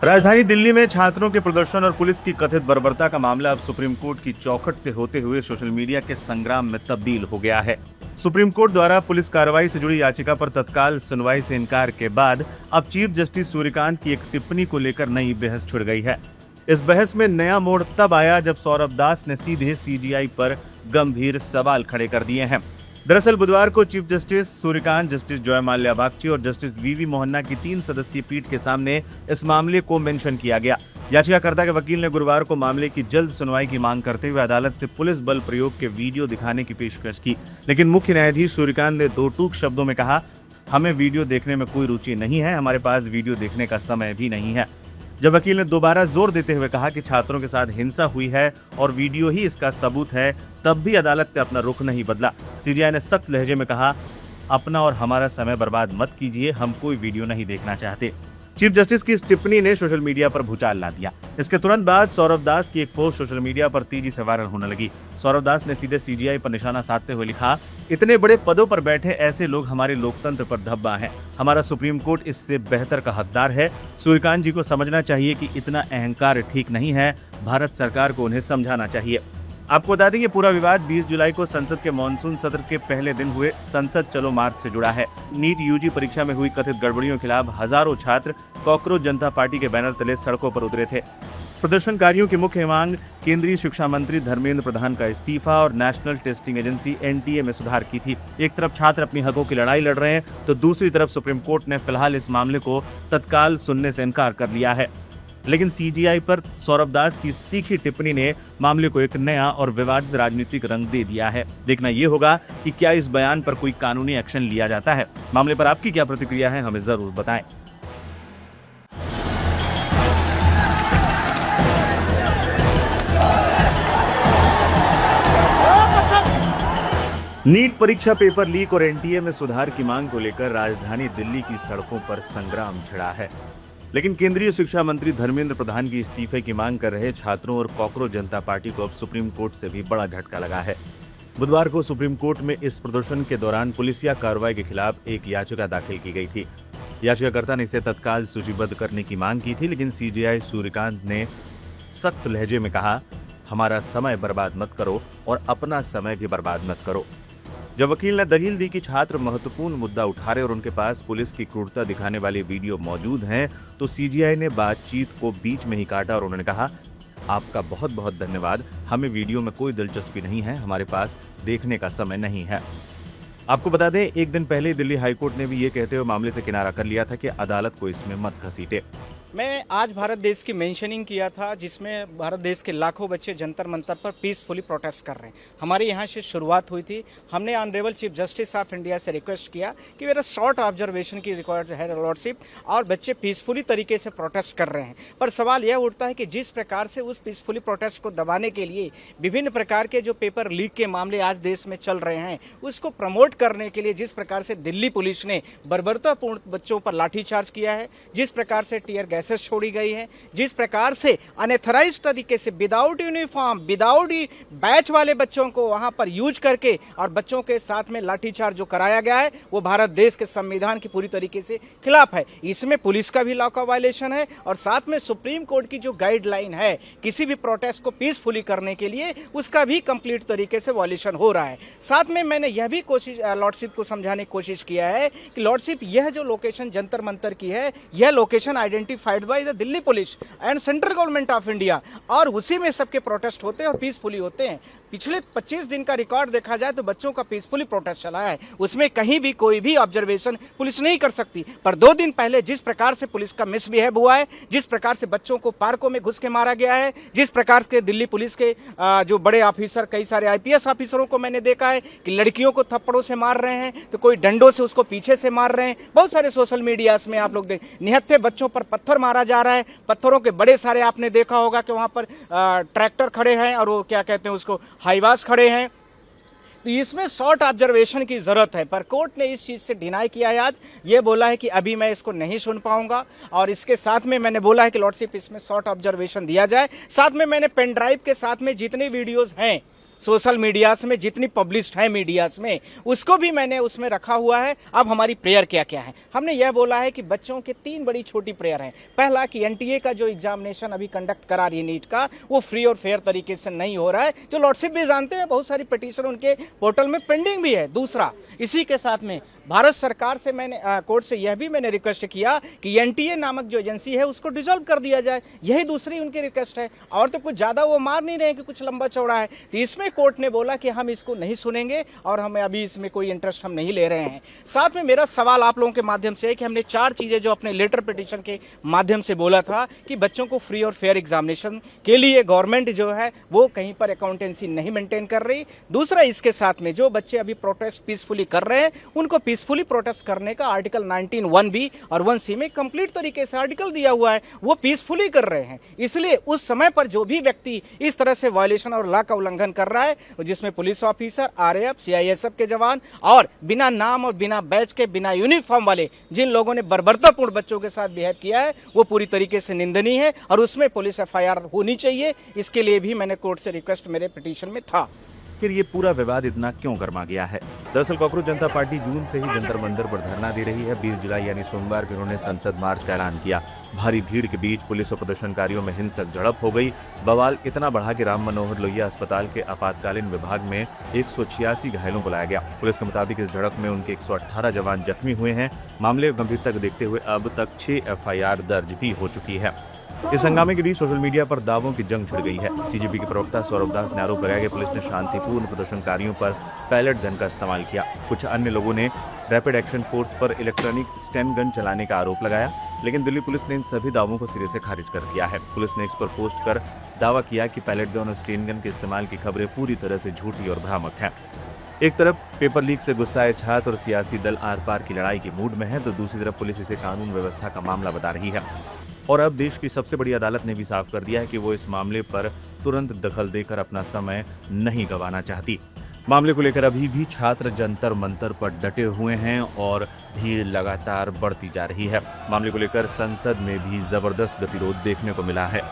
राजधानी दिल्ली में छात्रों के प्रदर्शन और पुलिस की कथित बर्बरता का मामला अब सुप्रीम कोर्ट की चौखट से होते हुए सोशल मीडिया के संग्राम में तब्दील हो गया है। सुप्रीम कोर्ट द्वारा पुलिस कार्रवाई से जुड़ी याचिका पर तत्काल सुनवाई से इनकार के बाद अब चीफ जस्टिस सूर्यकांत की एक टिप्पणी को लेकर नई बहस छिड़ गई है। इस बहस में नया मोड़ तब आया जब सौरभ दास ने सीधे सीजीआई पर गंभीर सवाल खड़े कर दिए हैं। दरअसल बुधवार को chief justice Suryakant, justice Joy Mallya Bagchi और जस्टिस वीवी मोहन्ना की 3 सदस्यीय पीठ के सामने इस मामले को मेंशन किया गया। याचिकाकर्ता के वकील ने गुरुवार को मामले की जल्द सुनवाई की मांग करते हुए अदालत से पुलिस बल प्रयोग के वीडियो दिखाने की पेशकश की, लेकिन मुख्य न्यायाधीश सूर्यकांत ने 2 टूक शब्दों में कहा, हमें वीडियो देखने में कोई रुचि नहीं है, हमारे पास वीडियो देखने का समय भी नहीं है। जब वकील ने दोबारा जोर देते हुए कहा कि छात्रों के साथ हिंसा हुई है और वीडियो ही इसका सबूत है, तब भी अदालत ने अपना रुख नहीं बदला। सीजीआई ने सख्त लहजे में कहा, अपना और हमारा समय बर्बाद मत कीजिए, हम कोई वीडियो नहीं देखना चाहते। चीफ जस्टिस की इस टिप्पणी ने सोशल मीडिया पर भूचाल ला दिया। इसके तुरंत बाद सौरभ दास की एक पोस्ट सोशल मीडिया पर तेजी से वायरल होने लगी। सौरभ दास ने सीधे सीजीआई पर निशाना साधते हुए लिखा, इतने बड़े पदों पर बैठे ऐसे लोग हमारे लोकतंत्र पर धब्बा हैं। हमारा सुप्रीम कोर्ट इससे बेहतर का हकदार है। सूर्यकांत जी को समझना चाहिए कि इतना अहंकार ठीक नहीं है। भारत सरकार को उन्हें समझाना चाहिए। आपको बता दें ये पूरा विवाद 20 जुलाई को संसद के मानसून सत्र के पहले दिन हुए संसद चलो मार्च से जुड़ा है। नीट यूजी परीक्षा में हुई कथित गड़बड़ियों के खिलाफ हजारों छात्र कॉकरोच जनता पार्टी के बैनर तले सड़कों पर उतरे थे। प्रदर्शनकारियों की मुख्य मांग केंद्रीय शिक्षा मंत्री धर्मेंद्र प्रधान का इस्तीफा और नेशनल टेस्टिंग एजेंसी एनटीए में सुधार की थी। एक तरफ छात्र अपनी हकों की लड़ाई लड़ रहे हैं, तो दूसरी तरफ सुप्रीम कोर्ट ने फिलहाल इस मामले को तत्काल सुनने से इनकार कर लिया है। लेकिन सीजीआई पर सौरभ दास की तीखी टिप्पणी ने मामले को एक नया और विवादित राजनीतिक रंग दे दिया है। देखना यह होगा कि क्या इस बयान पर कोई कानूनी एक्शन लिया जाता है। मामले पर आपकी क्या प्रतिक्रिया है, हमें जरूर बताएं। नीट परीक्षा पेपर लीक और एनटीए में सुधार की मांग को लेकर राजधानी दिल्ली की सड़कों पर संग्राम छिड़ा है। लेकिन केंद्रीय शिक्षा मंत्री धर्मेंद्र प्रधान की इस्तीफे की मांग कर रहे छात्रों और कॉकरोच जनता पार्टी को अब सुप्रीम कोर्ट से भी बड़ा झटका लगा है। बुधवार को सुप्रीम कोर्ट में इस प्रदर्शन के दौरान पुलिसिया कार्रवाई के खिलाफ एक याचिका दाखिल की गई थी। याचिकाकर्ता ने इसे तत्काल सूचीबद्ध करने की मांग की थी, लेकिन सीजीआई सूर्यकांत ने सख्त लहजे में कहा, हमारा समय बर्बाद मत करो और अपना समय भी बर्बाद मत करो। जब वकील ने दलील दी कि छात्र महत्वपूर्ण मुद्दा उठा रहे और उनके पास पुलिस की क्रूरता दिखाने वाली वीडियो मौजूद हैं, तो सीजीआई ने बातचीत को बीच में ही काटा और उन्होंने कहा, आपका बहुत बहुत धन्यवाद, हमें वीडियो में कोई दिलचस्पी नहीं है, हमारे पास देखने का समय नहीं है। आपको बता दें, एक दिन पहले दिल्ली हाईकोर्ट ने भी ये कहते हुए मामले से किनारा कर लिया था कि अदालत को इसमें मत घसीटे। मैं आज भारत देश की मेंशनिंग किया था, जिसमें भारत देश के लाखों बच्चे जंतर मंतर पर पीसफुली प्रोटेस्ट कर रहे हैं। हमारे यहाँ से शुरुआत हुई थी। हमने honourable chief justice of India से रिक्वेस्ट किया कि मेरा शॉर्ट ऑब्जर्वेशन की रिक्वायर्ड है लॉर्डशिप, और बच्चे पीसफुली तरीके से प्रोटेस्ट कर रहे हैं। पर सवाल यह उठता है कि जिस प्रकार से उस पीसफुली प्रोटेस्ट को दबाने के लिए विभिन्न प्रकार के जो पेपर लीक के मामले आज देश में चल रहे हैं, उसको प्रमोट करने के लिए जिस प्रकार से दिल्ली पुलिस ने बर्बरतापूर्ण बच्चों पर लाठीचार्ज किया है, जिस प्रकार से टीयर गैसेस छोड़ी गई है, जिस प्रकार से अनएथराइज तरीके से विदाउट यूनिफॉर्म, विदाउट बैच वाले बच्चों को वहां पर यूज करके और बच्चों के साथ में लाठीचार्ज जो कराया गया है, वो भारत देश के संविधान की पूरी तरीके से खिलाफ है। इसमें पुलिस का भी लॉ का वायलेशन है और साथ में सुप्रीम कोर्ट की जो गाइडलाइन है किसी भी प्रोटेस्ट को पीसफुली करने के लिए, उसका भी कंप्लीट तरीके से वायलेशन हो रहा है। साथ में मैंने यह भी लॉर्डशिप को समझाने की कोशिश किया है कि लॉर्डशिप, यह जो लोकेशन जंतर मंतर की है, यह location identified by the Delhi police and central government of India, और उसी में सबके प्रोटेस्ट होते हैं और पीसफुली होते हैं। पिछले 25 दिन का रिकॉर्ड देखा जाए तो बच्चों का पीसफुली प्रोटेस्ट चला है, उसमें कहीं भी कोई भी ऑब्जर्वेशन पुलिस नहीं कर सकती। पर 2 दिन पहले जिस प्रकार से पुलिस का मिसबिहेव हुआ है, जिस प्रकार से बच्चों को पार्कों में घुस के मारा गया है, जिस प्रकार से दिल्ली पुलिस के जो बड़े ऑफिसर, कई सारे आईपीएस ऑफिसरों को मैंने देखा है कि लड़कियों को थप्पड़ों से मार रहे हैं, तो कोई डंडों से उसको पीछे से मार रहे हैं। बहुत सारे सोशल मीडिया में आप लोग देख, निहत्थे बच्चों पर पत्थर मारा जा रहा है। पत्थरों के बड़े सारे आपने देखा होगा कि वहां पर ट्रैक्टर खड़े हैं और वो क्या कहते हैं उसको, हाईवास खड़े हैं। तो इसमें शॉर्ट ऑब्जर्वेशन की जरूरत है, पर कोर्ट ने इस चीज से डिनाई किया है। आज ये बोला है कि अभी मैं इसको नहीं सुन पाऊंगा, और इसके साथ में मैंने बोला है कि लॉर्डशिप इसमें शॉर्ट ऑब्जर्वेशन दिया जाए। साथ में मैंने पेन ड्राइव के साथ में जितने वीडियोस हैं सोशल मीडियाज में जितनी पब्लिश्ड है मीडियाज में, उसको भी मैंने उसमें रखा हुआ है। अब हमारी प्रेयर क्या क्या है, हमने यह बोला है कि बच्चों के 3 बड़ी छोटी प्रेयर हैं। पहला कि एनटीए का जो एग्जामिनेशन अभी कंडक्ट करा रही है नीट का, वो फ्री और फेयर तरीके से नहीं हो रहा है, जो लॉर्डशिप भी जानते हैं, बहुत सारी पिटीशन उनके पोर्टल में पेंडिंग भी है। दूसरा, इसी के साथ में भारत सरकार से मैंने कोर्ट से यह भी मैंने रिक्वेस्ट किया कि एनटीए नामक जो एजेंसी है उसको डिसॉल्व कर दिया जाए। यही दूसरी उनकी रिक्वेस्ट है, और तो कुछ ज़्यादा वो मार नहीं रहे कि कुछ लंबा चौड़ा है। तो इसमें कोर्ट ने बोला कि हम इसको नहीं सुनेंगे और हमें अभी इसमें कोई इंटरेस्ट हम नहीं ले रहे हैं। साथ में मेरा सवाल आप लोगों के माध्यम से है कि हमने 4 चीज़ें जो अपने लेटर पिटीशन के माध्यम से बोला था कि बच्चों को फ्री और फेयर एग्जामिनेशन के लिए गवर्नमेंट जो है वो कहीं पर अकाउंटेंसी नहीं मेंटेन कर रही। दूसरा, इसके साथ में जो बच्चे अभी प्रोटेस्ट पीसफुली कर रहे हैं उनको पीसफुली प्रोटेस्ट करने का आर्टिकल 19(1)(b) और 1(c) में कंप्लीट तरीके से आर्टिकल दिया हुआ है, वो पीसफुली कर रहे हैं। इसलिए उस समय पर जो भी व्यक्ति इस तरह से वायलेशन और लॉ का उल्लंघन कर रहा है, जिसमें पुलिस ऑफिसर, आरएएफ, सीआईएसएफ के जवान और बिना नाम और बिना बैच के, बिना यूनिफॉर्म वाले जिन लोगों ने बर्बरतापूर्ण बच्चों के साथ बिहेव किया है, वो पूरी तरीके से निंदनीय है और उसमें पुलिस एफआईआर होनी चाहिए। इसके लिए भी मैंने कोर्ट से रिक्वेस्ट मेरे पिटीशन में था। फिर ये पूरा विवाद इतना क्यों गर्मा गया है? दरअसल कॉकरोच जनता पार्टी जून से ही जंतर मंतर पर धरना दे रही है। 20 जुलाई यानी सोमवार को उन्होंने संसद मार्च का ऐलान किया। भारी भीड़ के बीच पुलिस और प्रदर्शनकारियों में हिंसक झड़प हो गई। बवाल इतना बढ़ा कि राम मनोहर लोहिया अस्पताल के आपातकालीन विभाग में 186 घायलों को लाया गया। पुलिस के मुताबिक इस झड़प में उनके 118 जवान जख्मी हुए हैं। मामले की गंभीरता को देखते हुए अब तक 6 एफआईआर दर्ज भी हो चुकी है। इस हंगामे के बीच सोशल मीडिया पर दावों की जंग छिड़ गई है। सीजेपी के प्रवक्ता सौरभ दास ने आरोप लगाया कि पुलिस ने शांतिपूर्ण प्रदर्शनकारियों पर पैलेट गन का इस्तेमाल किया। कुछ अन्य लोगों ने रैपिड एक्शन फोर्स पर इलेक्ट्रॉनिक स्टैन गन चलाने का आरोप लगाया, लेकिन दिल्ली पुलिस ने इन सभी दावों को सिरे से खारिज कर दिया है। पुलिस ने एक्स पर पोस्ट कर दावा किया कि पैलेट गन और स्टेन गन के इस्तेमाल की खबरें पूरी तरह से झूठी और भ्रामक हैं। एक तरफ पेपर लीक से गुस्साए छात्र और सियासी दल आर पार की लड़ाई के मूड में है, तो दूसरी तरफ पुलिस इसे कानून व्यवस्था का मामला बता रही है। और अब देश की सबसे बड़ी अदालत ने भी साफ कर दिया है कि वो इस मामले पर तुरंत दखल देकर अपना समय नहीं गंवाना चाहती। मामले को लेकर अभी भी छात्र जंतर मंतर पर डटे हुए हैं और भीड़ लगातार बढ़ती जा रही है। मामले को लेकर संसद में भी जबरदस्त गतिरोध देखने को मिला है।